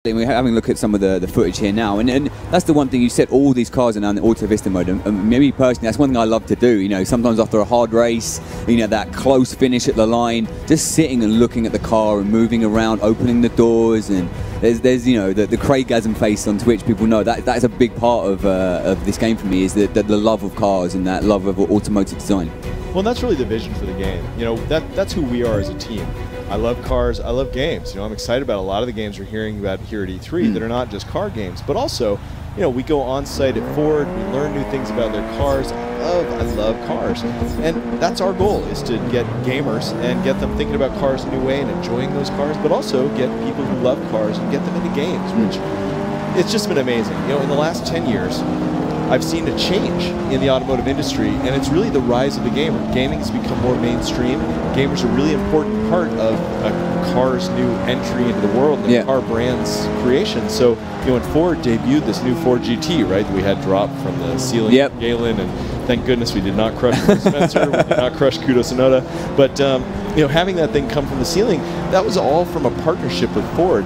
We're having a look at some of the footage here now, and that's the one thing you said. All these cars are now in the Auto Vista mode, and maybe personally, that's one thing I love to do. You know, sometimes after a hard race, you know, that close finish at the line, just sitting and looking at the car and moving around, opening the doors, and there's you know the Craigasm face on Twitch. People know that's a big part of this game for me, is the love of cars and that love of automotive design. Well, that's really the vision for the game. You know, that's who we are as a team. I love cars, I love games. You know, I'm excited about a lot of the games we're hearing about here at E3 that are not just car games, but also, you know, we go on site at Ford, we learn new things about their cars. I love cars. And that's our goal, is to get gamers and get them thinking about cars in a new way and enjoying those cars, but also get people who love cars and get them into games, which it's just been amazing. You know, in the last 10 years, I've seen a change in the automotive industry, and it's really the rise of the gamer. Gaming has become more mainstream. Gamers are a really important part of a car's new entry into the world and the car brand's creation. So, you know, when Ford debuted this new Ford GT, right, that we had dropped from the ceiling Galen, and thank goodness we did not crush Spencer, we did not crush Kudo Sonoda, but you know, having that thing come from the ceiling, that was all from a partnership with Ford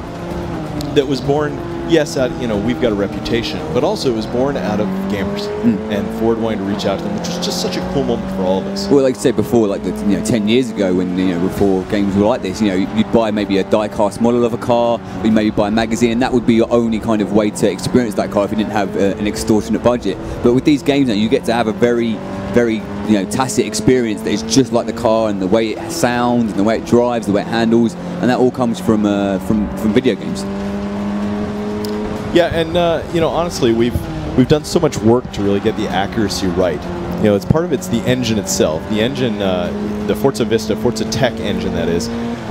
that was born. Yes, you know, we've got a reputation, but also it was born out of gamers and Ford wanting to reach out to them, which was just such a cool moment for all of us. Well, like I said before, like 10 years ago, when before games were like this, you'd buy maybe a die-cast model of a car, or you maybe buy a magazine, and that would be your only kind of way to experience that car if you didn't have an extortionate budget. But with these games now, you get to have a very tacit experience that is just like the car, and the way it sounds, and the way it drives, the way it handles, and that all comes from video games. Yeah, and you know, honestly, we've done so much work to really get the accuracy right. You know, it's part of it's the engine itself. The engine, the Forza Vista, Forza Tech engine, that is.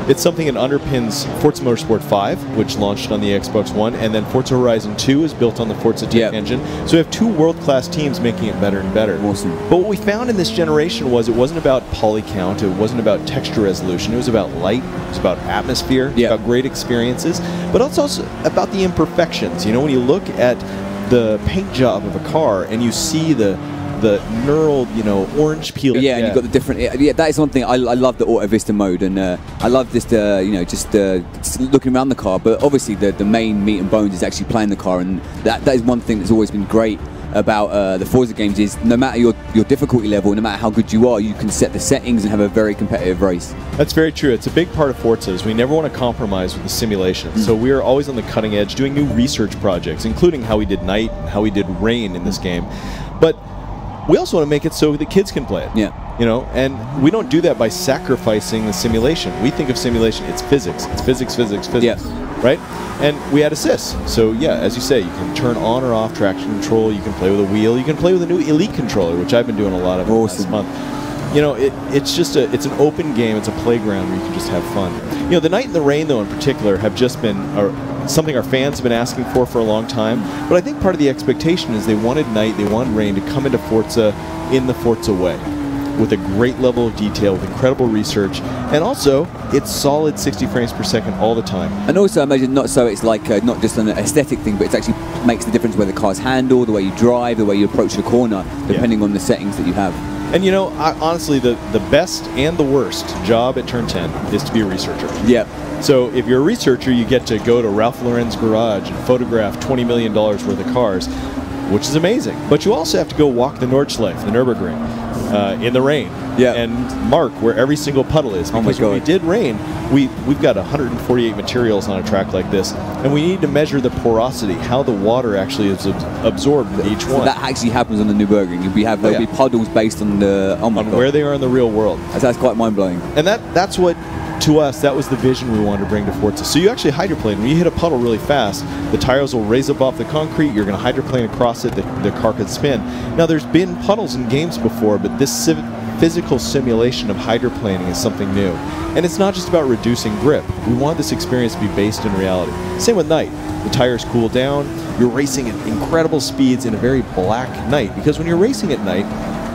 It's something that underpins Forza Motorsport 5, which launched on the Xbox One, and then Forza Horizon 2 is built on the Forza Tech engine. So we have two world-class teams making it better and better. Awesome. But what we found in this generation was it wasn't about poly count, it wasn't about texture resolution, it was about light, it was about atmosphere, it was about great experiences, but it's also about the imperfections. You know, when you look at the paint job of a car and you see the knurled, you know, orange peel. Yeah, and you've got the different. Yeah, that is one thing. I love the Auto Vista mode, and I love this. Just looking around the car. But obviously, the main meat and bones is actually playing the car, and that is one thing that's always been great about the Forza games. Is no matter your difficulty level, no matter how good you are, you can set the settings and have a very competitive race. That's very true. It's a big part of Forza is we never want to compromise with the simulation. So we are always on the cutting edge, doing new research projects, including how we did night and how we did rain in this game. But we also want to make it so the kids can play it. Yeah. You know, and we don't do that by sacrificing the simulation. We think of simulation, it's physics. It's physics, physics, physics. Right? And we add assists. So yeah, as you say, you can turn on or off traction control, you can play with a wheel, you can play with a new Elite controller, which I've been doing a lot of this month. You know, it's just it's an open game, it's a playground where you can just have fun. You know, the night and the rain, though, in particular, have just been something our fans have been asking for a long time. But I think part of the expectation is they wanted night, they wanted rain to come into Forza in the Forza way, with a great level of detail, with incredible research, and also it's solid 60 frames per second all the time. And also, I imagine it's like not just an aesthetic thing, but it actually makes the difference where the car's handle, the way you drive, the way you approach the corner, depending on the settings that you have. And you know, honestly, the best and the worst job at Turn 10 is to be a researcher. Yeah. So if you're a researcher, you get to go to Ralph Lauren's garage and photograph $20 million worth of cars, which is amazing. But you also have to go walk the Nordschleife, the Nürburgring, in the rain. Yeah. And mark where every single puddle is. Because when we did rain, we've got 148 materials on a track like this, and we need to measure the porosity, how the water actually is absorbed in each one. That actually happens on the Nürburgring. There'll be puddles based on the where they are in the real world. That's quite mind-blowing. And that's what, to us, that was the vision we wanted to bring to Forza. So you actually hydroplane. When you hit a puddle really fast, the tires will raise up off the concrete, you're going to hydroplane across it, the car could spin. Now, there's been puddles in games before, but this physical simulation of hydroplaning is something new. And it's not just about reducing grip. We want this experience to be based in reality. Same with night. The tires cool down, you're racing at incredible speeds in a very black night, because when you're racing at night,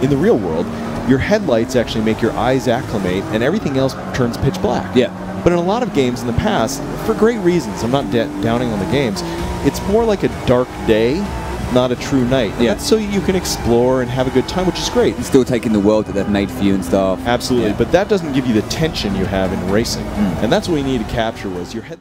in the real world, your headlights actually make your eyes acclimate and everything else turns pitch black. Yeah. But in a lot of games in the past, for great reasons, I'm not downing on the games, it's more like a dark day, not a true night. And that's so you can explore and have a good time, which is great. You're still taking the world that they've made for you and stuff. Absolutely, but that doesn't give you the tension you have in racing. And that's what we need to capture was your headlights.